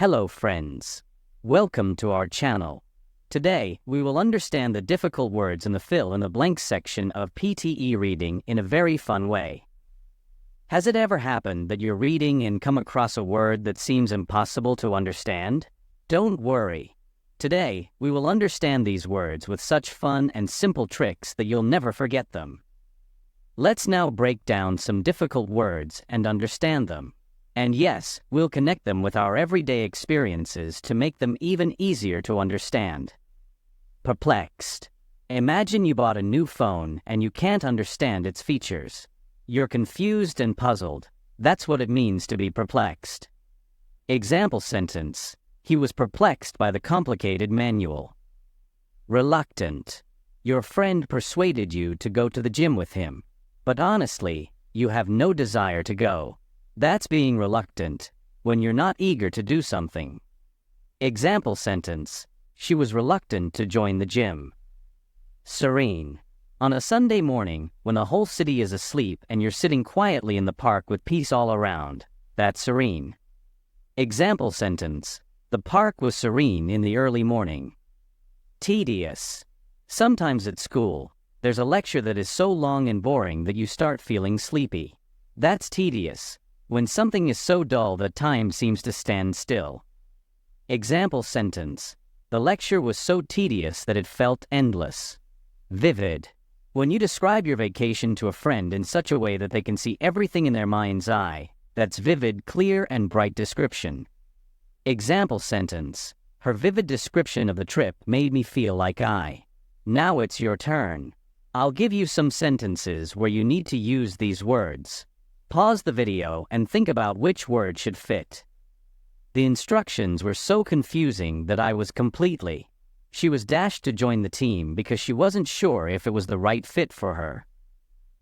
Hello friends. Welcome to our channel. Today, we will understand the difficult words in the fill in the blanks section of PTE Reading in a very fun way. Has it ever happened that you're reading and come across a word that seems impossible to understand? Don't worry. Today, we will understand these words with such fun and simple tricks that you'll never forget them. Let's now break down some difficult words and understand them. And yes, we'll connect them with our everyday experiences to make them even easier to understand. Perplexed. Imagine you bought a new phone and you can't understand its features. You're confused and puzzled. That's what it means to be perplexed. Example sentence. He was perplexed by the complicated manual. Reluctant. Your friend persuaded you to go to the gym with him. But honestly, you have no desire to go. That's being reluctant, when you're not eager to do something. Example sentence. She was reluctant to join the gym. Serene. On a Sunday morning, when the whole city is asleep and you're sitting quietly in the park with peace all around, that's serene. Example sentence. The park was serene in the early morning. Tedious. Sometimes at school, there's a lecture that is so long and boring that you start feeling sleepy. That's tedious. When something is so dull that time seems to stand still. Example sentence. The lecture was so tedious that it felt endless. Vivid. When you describe your vacation to a friend in such a way that they can see everything in their mind's eye, that's vivid, clear, and bright description. Example sentence. Her vivid description of the trip made me feel like I. Now it's your turn. I'll give you some sentences where you need to use these words. Pause the video and think about which word should fit. The instructions were so confusing that I was completely. She was dashed to join the team because she wasn't sure if it was the right fit for her.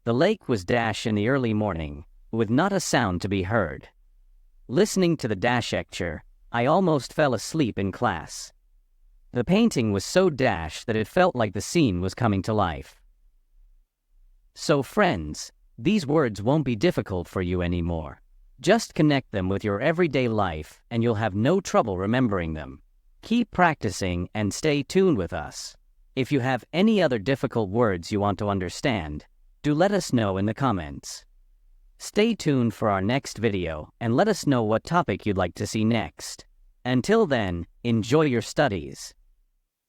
The lake was dash in the early morning, with not a sound to be heard. Listening to the dash lecture, I almost fell asleep in class. The painting was so dash that it felt like the scene was coming to life. So friends, these words won't be difficult for you anymore. Just connect them with your everyday life and you'll have no trouble remembering them. Keep practicing and stay tuned with us. If you have any other difficult words you want to understand, do let us know in the comments. Stay tuned for our next video and let us know what topic you'd like to see next. Until then, enjoy your studies.